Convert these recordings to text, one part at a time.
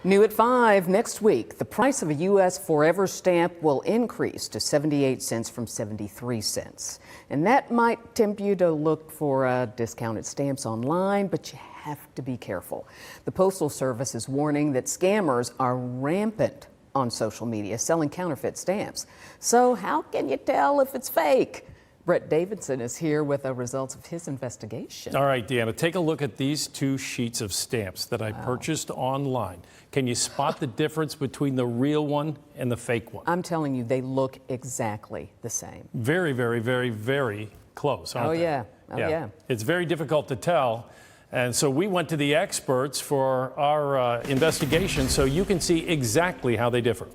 New at 5 next week, the price of a U.S. Forever stamp will increase to 78 cents from 73 cents. And that might tempt you to look for discounted stamps online, but you have to be careful. The Postal Service is warning that scammers are rampant on social media selling counterfeit stamps. So how can you tell if it's fake? Brett Davidson is here with the results of his investigation. All right, Deanna, take a look at these 2 sheets of stamps that I purchased online. Can you spot the difference between the real one and the fake one? I'm telling you, they look exactly the same. Very, very, very, very close, aren't they? Yeah. Oh, yeah. It's very difficult to tell. And so we went to the experts for our investigation so you can see exactly how they differ.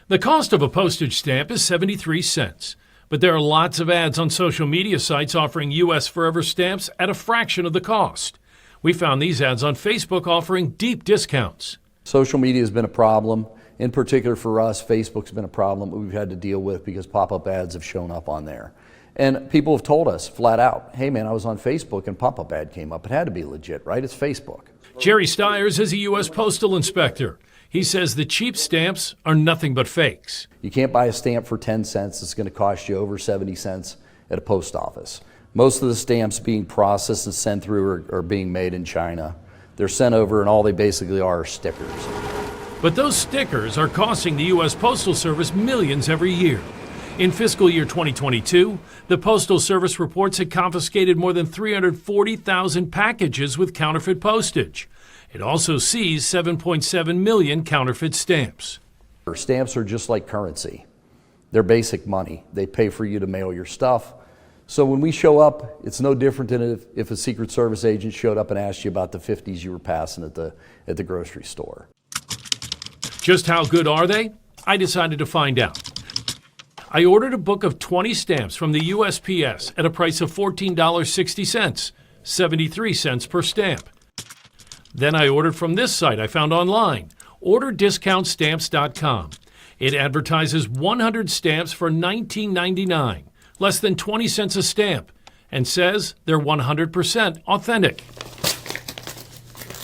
The cost of a postage stamp is 73 cents. But there are lots of ads on social media sites offering U.S. Forever stamps at a fraction of the cost. We found these ads on Facebook offering deep discounts. Social media has been a problem. In particular for us, Facebook's been a problem that we've had to deal with because pop-up ads have shown up on there. And people have told us flat out, hey man, I was on Facebook and pop-up ad came up. It had to be legit, right? It's Facebook. Jerry Stiers is a U.S. Postal Inspector. He says the cheap stamps are nothing but fakes. You can't buy a stamp for 10 cents. It's going to cost you over 70 cents at a post office. Most of the stamps being processed and sent through are being made in China. They're sent over and all they basically are stickers. But those stickers are costing the U.S. Postal Service millions every year. In fiscal year 2022, the Postal Service reports it confiscated more than 340,000 packages with counterfeit postage. It also seized 7.7 million counterfeit stamps. Stamps are just like currency. They're basic money. They pay for you to mail your stuff. So when we show up, it's no different than if a Secret Service agent showed up and asked you about the 50s you were passing at the grocery store. Just how good are they? I decided to find out. I ordered a book of 20 stamps from the USPS at a price of $14.60, 73 cents per stamp. Then I ordered from this site I found online, OrderDiscountStamps.com. It advertises 100 stamps for $19.99, less than 20 cents a stamp, and says they're 100% authentic.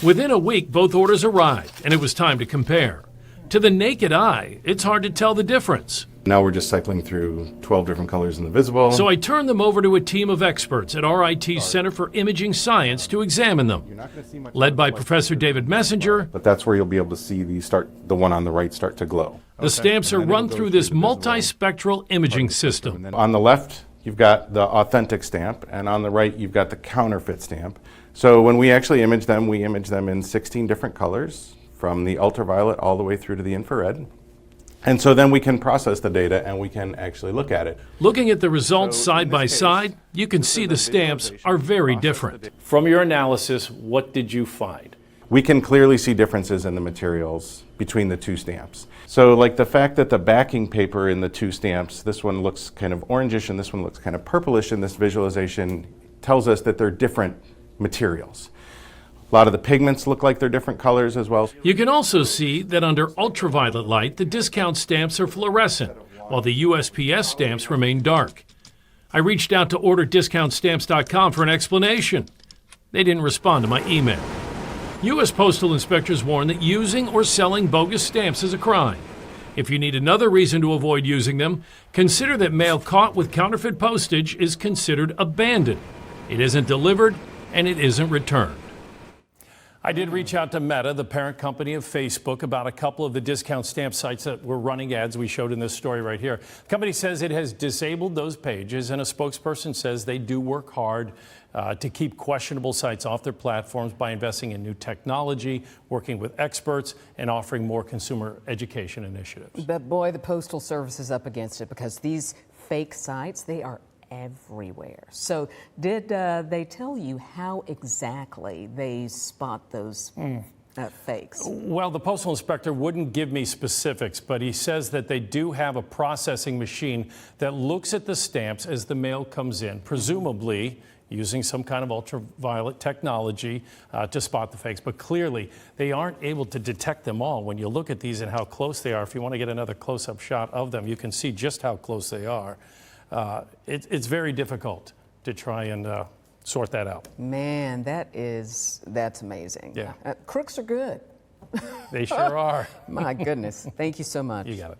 Within a week, both orders arrived, and it was time to compare. To the naked eye, it's hard to tell the difference. Now we're just cycling through 12 different colors in the visible. So I turned them over to a team of experts at RIT's Center for Imaging Science to examine them, led by Professor David Messenger. But that's where you'll be able to see the one on the right start to glow. The stamps are run through this multispectral imaging system. On the left, you've got the authentic stamp, and on the right, you've got the counterfeit stamp. So when we actually image them, we image them in 16 different colors, from the ultraviolet all the way through to the infrared. And so then we can process the data and we can actually look at it. Looking at the results side by side, you can see the stamps are very different. From your analysis, what did you find? We can clearly see differences in the materials between the 2 stamps. So like the fact that the backing paper in the 2 stamps, this one looks kind of orangish and this one looks kind of purplish in this visualization, tells us that they're different materials. A lot of the pigments look like they're different colors as well. You can also see that under ultraviolet light, the discount stamps are fluorescent, while the USPS stamps remain dark. I reached out to OrderDiscountStamps.com for an explanation. They didn't respond to my email. U.S. Postal inspectors warn that using or selling bogus stamps is a crime. If you need another reason to avoid using them, consider that mail caught with counterfeit postage is considered abandoned. It isn't delivered and it isn't returned. I did reach out to Meta, the parent company of Facebook, about a couple of the discount stamp sites that were running ads we showed in this story right here. The company says it has disabled those pages, and a spokesperson says they do work hard to keep questionable sites off their platforms by investing in new technology, working with experts, and offering more consumer education initiatives. But boy, the Postal Service is up against it because these fake sites, they are everywhere. So did they tell you how exactly they spot those fakes? Well, the postal inspector wouldn't give me specifics, but he says that they do have a processing machine that looks at the stamps as the mail comes in, presumably using some kind of ultraviolet technology to spot the fakes. But clearly, they aren't able to detect them all. When you look at these and how close they are, if you want to get another close-up shot of them, you can see just how close they are. It's very difficult to try and sort that out. Man, that's amazing. Yeah. Crooks are good. They sure are. My goodness. Thank you so much. You got it.